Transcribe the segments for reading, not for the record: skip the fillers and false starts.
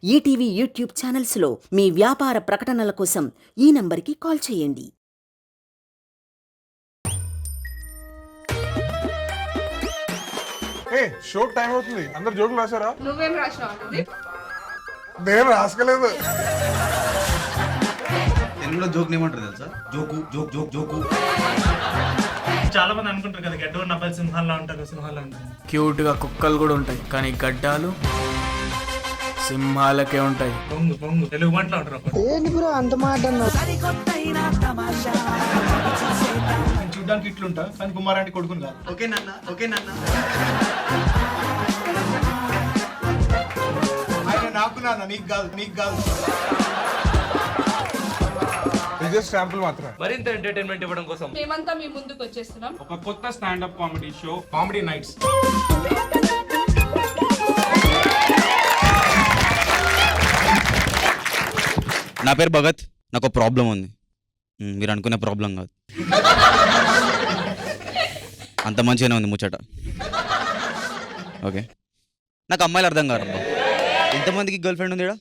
ETV YouTube ఛానల్స్లో మీ వ్యాపార ప్రకటనల కోసం ఈ నంబర్కి కాల్ చేయండి. ఏ షోకి టైం అవుతుంది, అందరు జోకులు రాశారా? నువ్వేం రాసినావు? నేను రాసుకోలేదు. తెలుగులో జోక్ ఏమంటారు తెలుసా? Joke joke joke joke. చాలా మంది అనుకుంటారు కదా గడ్డ నవ్వాలి సింహాల్లో ఉంటారు, సింహాల్లో ఉంటారు. క్యూట్ గా కుక్కలు కూడా ఉంటాయి, కానీ గడ్డాలు సింహాలకే ఉంటాయి. బొంగు బొంగు తెలుగు మాటలో ఉంటారు. నేను చూడ్డానికి ఇట్లుంటా కానీ కుమారాన్ని కొడుకుని కాదు. ఓకే నాన్న, ఓకే నాన్న. ఆయన నాకు నాన్న, నీకు కాదు, నీకు కాదు. ఇది జస్ట్ శాంపుల్ మాత్రమే. మరింత ఎంటర్టైన్మెంట్ ఇవ్వడం కోసం మేమంతా మీ ముందుకు వచ్చేస్తున్నాం. ఒక కొత్త stand up comedy show, comedy nights. నా పేరు భగత్. నాకు ప్రాబ్లం ఉంది, మీరు అనుకునే ప్రాబ్లం కాదు. అంత మంచిగానే ఉంది ముచ్చట. ఓకే, నాకు అమ్మాయిలు అర్థం కాదు. ఎంతమందికి గర్ల్ ఫ్రెండ్ ఉంది ఇక్కడ?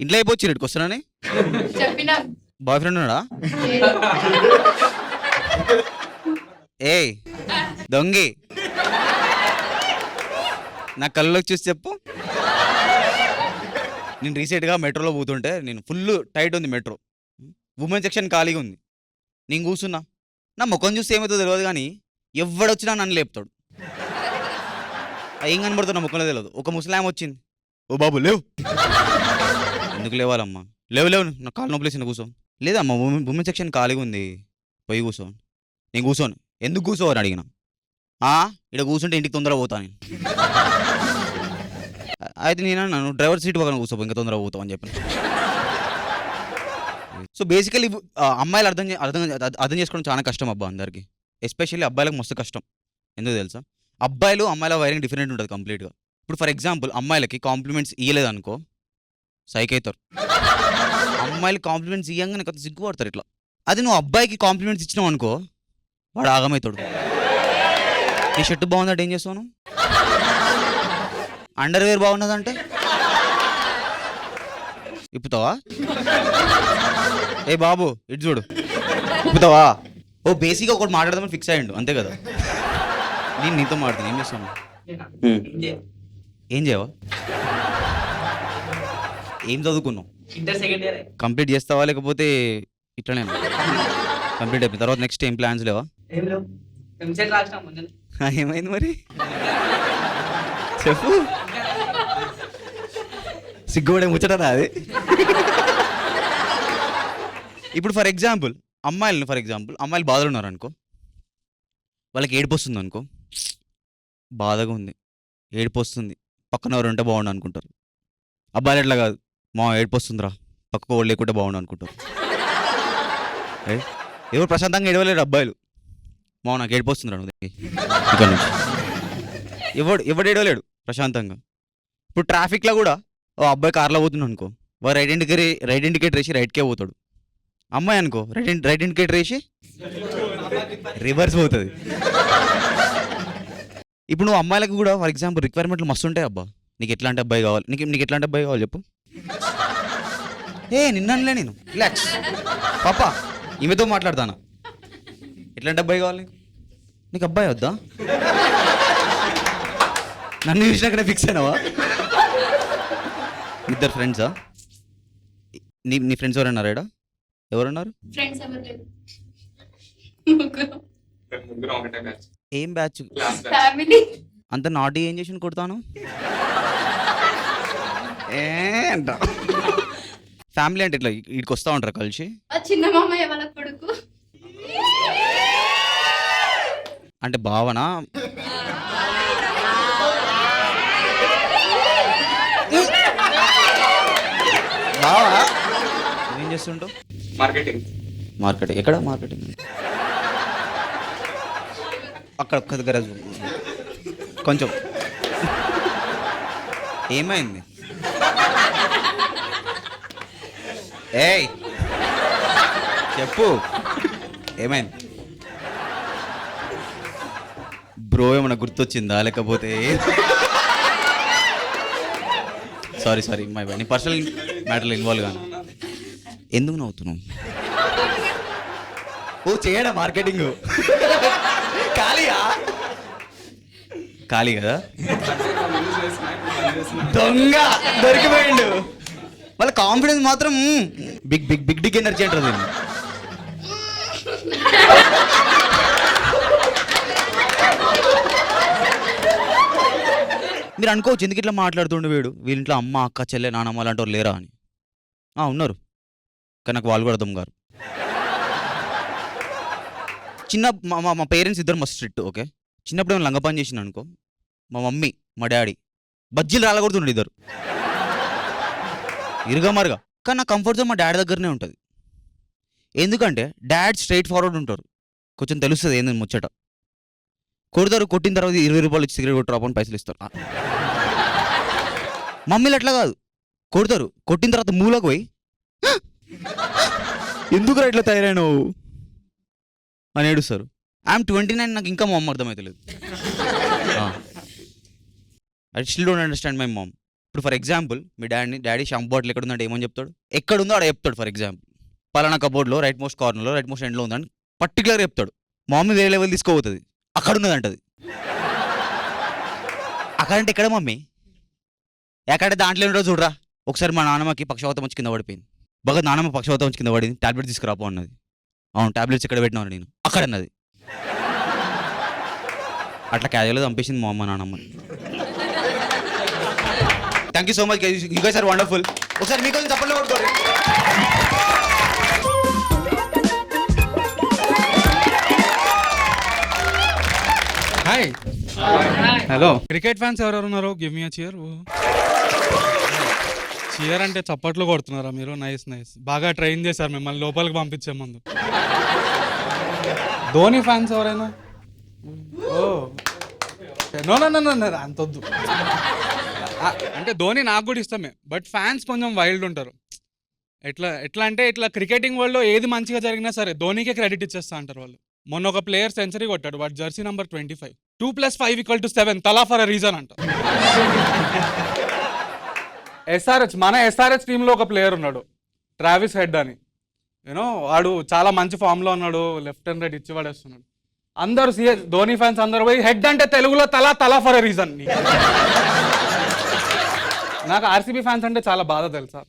ఇంట్లో అయిపోవచ్చు ఇక్కడికి వస్తున్నానే. చెప్పినా బాయ్ ఫ్రెండ్ ఉన్నాడా? ఏయ్ దొంగి, నా కళ్ళలోకి చూసి చెప్పు. నేను రీసెంట్గా మెట్రోలో పోతుంటే, నేను ఫుల్ టైట్ ఉంది మెట్రో, ఉమెన్ సెక్షన్ ఖాళీగా ఉంది. నేను కూర్చున్నా, నా ముఖం చూస్తే ఏమవుతుందో తెలియదు కానీ ఎవడొచ్చినా నన్ను లేపుతాడు. ఏం కనబడుతుంది నా ముఖంలో తెలియదు. ఒక ముసలాం వచ్చింది, ఓ బాబు లేవు. ఎందుకు లేవాలమ్మా? లేవు లేవు, నా కాలు నొప్పులేసిన కూర్చో. లేదమ్మా ఉమెన్ సెక్షన్ ఖాళీగా ఉంది, పోయి కూర్చో. నేను కూర్చోను. ఎందుకు కూర్చోవని అడిగిన. ఇక్కడ కూర్చుంటే ఇంటికి తొందరగా పోతాను నేను. అయితే నేను నన్ను డ్రైవర్ సీట్ పక్కన కూర్చోపో, ఇంకా తొందరగా పోతావు అని చెప్పిన. సో బేసికలీ అమ్మాయిలు అర్థం చేసుకోవడం చాలా కష్టం అబ్బా అందరికీ. ఎస్పెషల్లీ అబ్బాయిలకు మస్తు కష్టం. ఎందుకు తెలుసా? అబ్బాయిలు అమ్మాయిల వైరింగ్ డిఫరెంట్ ఉంటుంది కంప్లీట్గా. ఇప్పుడు ఫర్ ఎగ్జాంపుల్ అమ్మాయిలకి కాంప్లిమెంట్స్ ఇవ్వలేదు అనుకో, సైక్ అవుతారు. అమ్మాయిలు కాంప్లిమెంట్స్ ఇవ్వగానే కొంత సిగ్గుపడతారు ఇట్లా. అది నువ్వు అబ్బాయికి కాంప్లిమెంట్స్ ఇచ్చినావు అనుకో, వాడు ఆగమవుతాడు. నీ షర్టు బాగుందంటే ఏం చేస్తావు? అండర్వేర్ బాగున్నదంటే ఇప్పుతావా? ఏ బాబు ఇటు చూడు, ఇప్పుతావా? ఓ బేసిక్గా ఒకటి మాట్లాడదామని ఫిక్స్ అయ్యిండు, అంతే కదా. నేను నీతో మాట్లాడుతాను, ఏం చేస్తాను? ఏం చేయవా? ఏం చదువుకున్నావు? కంప్లీట్ చేస్తావా లేకపోతే ఇట్లనే కంప్లీట్ అయిపోయిన తర్వాత నెక్స్ట్ ఏం ప్లాన్స్ లేవా? ఏమైంది మరి చెప్పు. సిగ్గుపడే ముచ్చటరా అది. ఇప్పుడు ఫర్ ఎగ్జాంపుల్ అమ్మాయిలు బాధలు ఉన్నారు అనుకో, వాళ్ళకి ఏడుపు వస్తుంది అనుకో, బాధగా ఉంది, ఏడుపు వస్తుంది, పక్కన ఎవరు ఉంటే బాగుండు అనుకుంటారు. అబ్బాయిలు ఎట్లా కాదు, మా ఏడుపు వస్తుందిరా, పక్కకు వాళ్ళు లేకుంటే బాగుండు అనుకుంటారు. ఎవరు ప్రశాంతంగా ఏడవలేరు అబ్బాయిలు. మా నాకు ఏడుపు వస్తుందిరా నువ్వు ఇక్కడ నుంచి. ఎవడు ఏడవలేడు ప్రశాంతంగా. ఇప్పుడు ట్రాఫిక్లో కూడా ఓ అబ్బాయి కార్లో పోతున్నాడు అనుకో, వాడు రైట్ ఇండికేటర్ వేసి రైట్కే పోతాడు. అమ్మాయి అనుకో రైట్ ఇండికేటర్ వేసి రివర్స్ పోతుంది. ఇప్పుడు నువ్వు అమ్మాయిలకు కూడా ఫర్ ఎగ్జాంపుల్ రిక్వైర్మెంట్లు మస్తు ఉంటాయి. అబ్బా నీకు ఎట్లాంటి అబ్బాయి కావాలి, నీకు ఎట్లాంటి అబ్బాయి కావాలి చెప్పు. నిన్నలే నేను రిలాక్స్ పాప, ఈమెతో మాట్లాడతానా. ఎట్లాంటి అబ్బాయి కావాలి నీకు? అబ్బాయి వద్దా? నన్ను చూసినాకనే ఫిక్స్ అయినావా? ఇద్దరు ఫ్రెండ్సా? నీ ఫ్రెండ్స్ ఎవరన్నారు? ఏడా ఎవరున్నారు? ఏం బ్యాచ్? అంత నాటి ఏం చేసి కొడతాను అంట. ఫ్యామిలీ అంటే ఇట్లా ఇక్కడికి వస్తూ ఉంటారు కలిసి. చిన్న మామయ్య వాళ్ళ కొడుకు అంటే భావన బావా ఏం చేస్తుంటావు? మార్కెటింగ్. ఎక్కడ మార్కెటింగ్? అక్కడ ఒక్క దగ్గర కొంచెం. ఏమైంది? ఏయ్ చెప్పు, ఏమైంది? బ్రో ఏమన్నా గుర్తొచ్చిందా లేకపోతే సారీ మై నీ పర్సనల్ మ్యాటర్లో ఇన్వాల్వ్ గాను. ఎందుకు నవ్వుతున్నావు? ఓ చేయడా మార్కెటింగ్ ఖాళీ కదా, దొంగ దొరికిపోయిండు. వాళ్ళ కాన్ఫిడెన్స్ మాత్రం big big big big energy అంటారు దీన్ని. మీరు అనుకోవచ్చు ఎందుకు ఇట్లా మాట్లాడుతుండే వీళ్ళింట్లో అమ్మ అక్క చెల్లె నానమ్మ అలాంటి వాళ్ళు లేరా అని. ఉన్నారు, కానీ నాకు వాళ్ళు కూడా అర్థం గారు. మా పేరెంట్స్ ఇద్దరు మస్తు స్ట్రిక్ట్. ఓకే, చిన్నప్పుడు ఏమైనా లంగ పని చేసిన అనుకో, మా మమ్మీ మా డాడీ బజ్జీలు రాలగొడుతుండే ఇద్దరు ఇరుగమరుగా. కానీ నా కంఫర్ట్ జోన్ మా డాడీ దగ్గరనే ఉంటుంది. ఎందుకంటే డాడ్ స్ట్రైట్ ఫార్వర్డ్ ఉంటారు, కొంచెం తెలుస్తుంది ఏంది ముచ్చట. కొడతారు, కొట్టిన తర్వాత 20 రూపాయలు ఇచ్చి సిగరెట్ కొట్టు అని పైసలు ఇస్తారు. మమ్మీలు అట్లా కాదు, కొడతారు, కొట్టిన తర్వాత మూలకు పోయి ఎందుకు ఇట్లా తయారైనావు అని ఏడుస్తారు. ఐఎమ్ 29, నాకు ఇంకా మా అమ్మ అర్థమవుతలేదు. I still don't understand my mom. ఇప్పుడు ఫర్ ఎగ్జాంపుల్ మీ డాడీ షాంపూ బాటిల్ ఎక్కడ ఉందంటే ఏమని చెప్తాడు? ఎక్కడుందో అక్కడ చెప్తాడు. ఫర్ ఎగ్జాంపుల్ పలానా కబోర్డ్లో రైట్ మోస్ట్ కార్నర్లో రైట్ మోస్ట్ ఎండ్లో ఉందని పర్టికులర్గా చెప్తాడు. మా మమ్మీ వేరే లెవెల్ తీసుకోబోతుంది, అక్కడ ఉన్నదంటది. అక్కడంటే ఎక్కడ మమ్మీ? ఎక్కడ దాంట్లో ఉండో చూడరా. ఒకసారి మా నాన్నమ్మకి పక్షవాతం వచ్చి కింద పడిపోయింది. బాగా నాన్నమ్మ పక్షవాతం వచ్చి కింద పడింది, టాబ్లెట్ తీసుకురాపో అన్నది. అవును, టాబ్లెట్స్ ఎక్కడ పెట్టినాను నేను? అక్కడ అన్నది. అట్లా క్యాజువల్గా చంపేసింది మా అమ్మ నాన్నమ్మ. Thank you so much, you guys are wonderful. ఒకసారి మీకు చప్పట్లు కొట్టుకోండి. హాయ్ హలో, క్రికెట్ ఫ్యాన్స్ ఎవరెవరు ఉన్నారు? గివ్ మీ అ చీర్. చీర్ అంటే చప్పట్లు కొడుతున్నారా మీరు? నైస్ నైస్, బాగా ట్రైన్ చేశారు మిమ్మల్ని లోపలికి పంపించే ముందు. ధోని ఫ్యాన్స్ ఎవరైనా? Oh no no no no, అంతొద్దు. అంటే ధోని నాకు కూడా ఇష్టమే, బట్ ఫ్యాన్స్ కొంచెం వైల్డ్ ఉంటారు. ఎట్లా అంటే ఇట్లా క్రికెటింగ్ వరల్డ్లో ఏది మంచిగా జరిగినా సరే ధోనికే క్రెడిట్ ఇచ్చేస్తా అంటారు వాళ్ళు. మొన్న ఒక ప్లేయర్ సెంచరీ కొట్టాడు, వాడు జెర్సీ నంబర్ 25. 2 + 5 = 7, తలా ఫర్ అ రీజన్ అంట. మన ఎస్ఆర్హెచ్ టీంలో ఒక ప్లేయర్ ఉన్నాడు, ట్రావిస్ హెడ్ అని. యూనో వాడు చాలా మంచి ఫామ్లో ఉన్నాడు, లెఫ్ట్ అండ్ రైట్ ఇచ్చి పడేస్తున్నాడు. అందరూ ధోని ఫ్యాన్స్ అందరూ పోయి హెడ్ అంటే తెలుగులో తలా ఫర్ ఎ రీజన్. నాకు ఆర్సీబీ ఫ్యాన్స్ అంటే చాలా బాధ తెలుసా.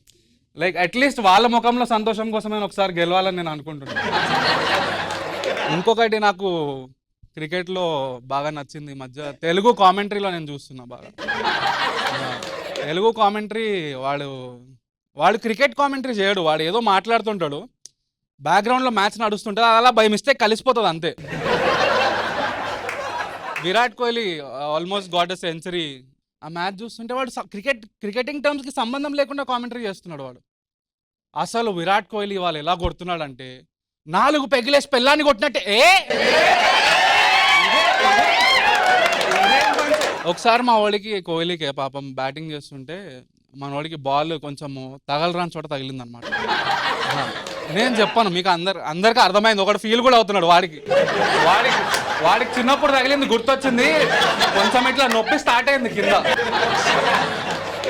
లైక్ అట్లీస్ట్ వాళ్ళ ముఖంలో సంతోషం కోసమే ఒకసారి గెలవాలని నేను అనుకుంటున్నాను. ఇంకొకటి నాకు క్రికెట్లో బాగా నచ్చింది ఈ మధ్య, తెలుగు కామెంటరీలో నేను చూస్తున్నా బాగా. తెలుగు కామెంటరీ వాడు క్రికెట్ కామెంటరీ చేయడు, వాడు ఏదో మాట్లాడుతుంటాడు, బ్యాక్గ్రౌండ్లో మ్యాచ్ నడుస్తుంటుంది, అలా బై మిస్టేక్ కలిసిపోతుంది అంతే. Virat Kohli almost got a century. ఆ మ్యాచ్ చూస్తుంటే వాడు క్రికెటింగ్ టర్మ్స్కి సంబంధం లేకుండా కామెంటరీ చేస్తున్నాడు వాడు. అసలు విరాట్ కోహ్లీ వాళ్ళు ఎలా కొడుతున్నాడంటే 4 పెగిలేసి పెళ్ళాన్ని కొట్టినట్టే. ఒకసారి మా వాడికి కోహ్లీకి పాపం బ్యాటింగ్ చేస్తుంటే మన వాడికి బాల్ కొంచెము తగలరాని చోట తగిలిందనమాట. నేను చెప్పాను, మీకు అందరికీ అర్థమైంది. ఒకటి ఫీల్ కూడా అవుతున్నాడు. వాడికి చిన్నప్పుడు తగిలింది గుర్తొచ్చింది, కొంచెం ఇట్లా నొప్పి స్టార్ట్ అయింది కింద.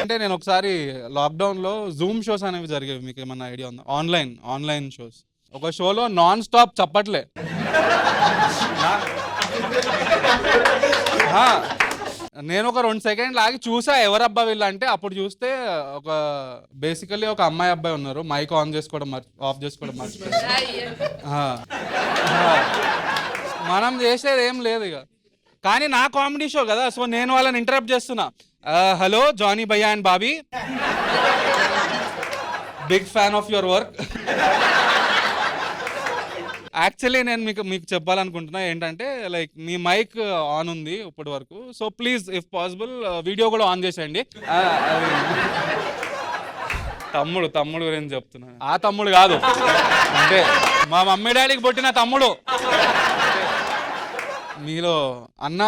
అంటే నేను ఒకసారి లాక్డౌన్లో జూమ్ షోస్ అనేవి జరిగేవి, మీకు ఏమన్నా ఐడియా ఉందా? Online shows. ఒక షోలో నాన్ స్టాప్ చప్పట్లే. నేను ఒక 2 సెకండ్లు ఆగి చూసా ఎవరబ్బా వీళ్ళు అంటే, అప్పుడు చూస్తే బేసికల్లీ ఒక అమ్మాయి అబ్బాయి ఉన్నారు, మైక్ ఆఫ్ చేసుకోవడం మనం చేసేది ఏం లేదు ఇక. కానీ నా కామెడీ షో కదా, సో నేను వాళ్ళని ఇంటరప్ట్ చేస్తున్నా. హలో జానీ భయ్యా and Bobby, big fan of your work. Actually నేను మీకు చెప్పాలనుకుంటున్నా ఏంటంటే, లైక్ మీ మైక్ ఆన్ ఉంది ఇప్పటి వరకు, so please if possible video కూడా ఆన్ చేసేయండి. తమ్ముడు గురించి చెప్తున్నాను, ఆ తమ్ముడు కాదు, అంటే మా మమ్మీ డాడీకి పుట్టిన తమ్ముడు. మీలో అన్న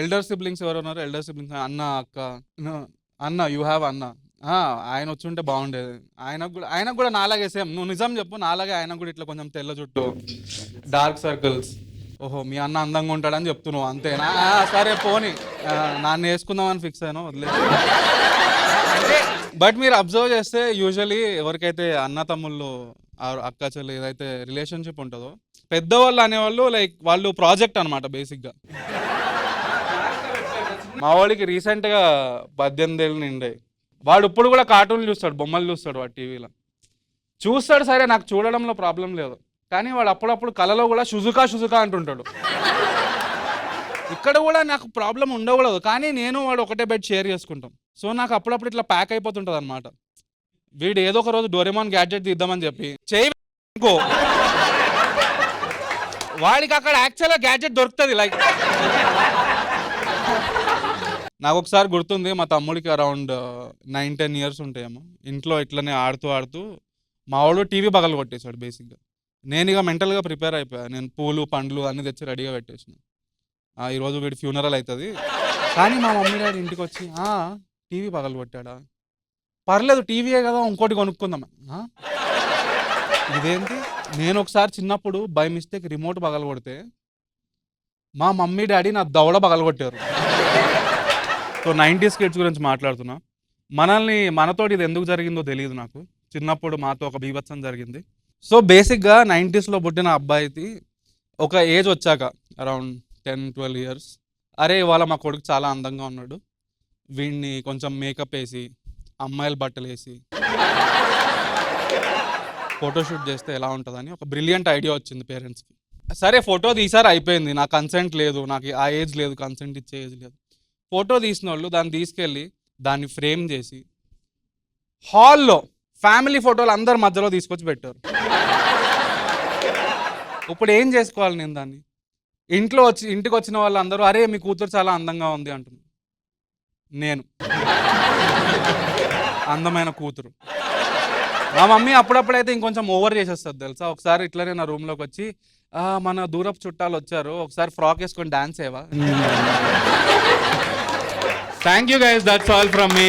ఎల్డర్ సిబ్లింగ్స్ ఎవరు ఉన్నారు? ఎల్డర్ సిబ్లింగ్స్ అన్న, అక్క, అన్న, యూ హ్యావ్ అన్న. ఆయన వచ్చి ఉంటే బాగుండేది. ఆయనకు కూడా నాలాగే సేమ్, నువ్వు నిజం చెప్పు, నాలాగే ఆయన కూడా ఇట్లా కొంచెం తెల్ల చుట్టూ, డార్క్ సర్కిల్స్. ఓహో మీ అన్న అందంగా ఉంటాడని చెప్తున్నావు అంతేనా? సరే పోనీ, నాన్న వేసుకుందామని ఫిక్స్ అయ్యాను, వదిలేదు. అంటే బట్ మీరు అబ్జర్వ్ చేస్తే యూజువలీ ఎవరికైతే అన్న తమ్ముళ్ళు అక్క చెల్లి ఏదైతే రిలేషన్షిప్ ఉంటుందో పెద్దవాళ్ళు అనేవాళ్ళు లైక్ వాళ్ళు ప్రాజెక్ట్ అనమాట బేసిక్గా. మా వాడికి రీసెంట్గా 18 ఏళ్ళు నిండాయి. వాడు ఇప్పుడు కూడా కార్టూన్లు చూస్తాడు, బొమ్మలు చూస్తాడు వాడు టీవీలో చూస్తాడు. సరే నాకు చూడడంలో ప్రాబ్లం లేదు, కానీ వాడు అప్పుడప్పుడు కలలో కూడా షుజుకా అంటుంటాడు. ఇక్కడ కూడా నాకు ప్రాబ్లం ఉండకూడదు, కానీ నేను వాడు ఒకటే బెడ్ షేర్ చేసుకుంటాం. సో నాకు అప్పుడప్పుడు ఇట్లా ప్యాక్ అయిపోతుంటుంది అనమాట. వీడు ఏదో ఒక రోజు డోరేమాన్ గ్యాడ్జెట్ తీద్దామని చెప్పి చేయి ఇంకో వాడికి అక్కడ యాక్చువల్గా గ్యాడ్జెట్ దొరుకుతుంది. లైక్ నాకు ఒకసారి గుర్తుంది, మా తమ్ముడికి అరౌండ్ 9-10 ఇయర్స్ ఉంటాయేమో. ఇంట్లో ఇట్లనే ఆడుతూ మా వాడు టీవీ పగలు కొట్టేశాడు బేసిక్గా. నేను ఇక మెంటల్గా ప్రిపేర్ అయిపోయా. నేను పూలు పండ్లు అన్నీ తెచ్చి రెడీగా పెట్టేసిన. ఈరోజు వీడి ఫ్యూనరల్ అవుతుంది. కానీ మా మమ్మీ డాడీ ఇంటికి వచ్చి టీవీ పగలు కొట్టాడా, పర్లేదు టీవీయే కదా ఇంకోటి కొనుక్కుందాం. ఇదేంటి? నేను ఒకసారి చిన్నప్పుడు బై మిస్టేక్ రిమోట్ పగలు కొడితే మా మమ్మీ డాడీ నా దవడ పగలు కొట్టారు. సో 90s కిడ్స్ గురించి మాట్లాడుతున్నా. మనతోటి ఇది ఎందుకు జరిగిందో తెలియదు నాకు. చిన్నప్పుడు మాతో ఒక బీభత్సం జరిగింది. సో బేసిక్గా 90sలో పుట్టిన అబ్బాయికి ఒక ఏజ్ వచ్చాక అరౌండ్ 10-12 ఇయర్స్, అరే ఇవాళ మా కొడుకు చాలా అందంగా ఉన్నాడు, వీడిని కొంచెం మేకప్ వేసి అమ్మాయిల బట్టలు వేసి ఫోటోషూట్ చేస్తే ఎలా ఉంటుందని ఒక బ్రిలియంట్ ఐడియా వచ్చింది పేరెంట్స్కి. సరే ఫోటో తీసారు, అయిపోయింది. నాకు కన్సెంట్ లేదు, నాకు ఆ ఏజ్ లేదు, కన్సెంట్ ఇచ్చే ఏజ్ లేదు. ఫోటో తీసిన వాళ్ళు దాన్ని తీసుకెళ్ళి దాన్ని ఫ్రేమ్ చేసి హాల్లో ఫ్యామిలీ ఫోటోలు అందరి మధ్యలో తీసుకొచ్చి పెట్టారు. ఇప్పుడు ఏం చేసుకోవాలి నేను దాన్ని? ఇంటికి వచ్చిన వాళ్ళు అందరూ అరే మీ కూతురు చాలా అందంగా ఉంది అంటున్నారు. నేను అందమైన కూతురు. మా మమ్మీ అప్పుడప్పుడైతే ఇంకొంచెం ఓవర్ చేసేస్తుంది తెలుసా. ఒకసారి ఇట్లనే నా రూమ్లోకి వచ్చి మన దూరపు చుట్టాలు వచ్చారు, ఒకసారి ఫ్రాక్ వేసుకొని డాన్స్ ఏవా. Thank you guys, that's all from me.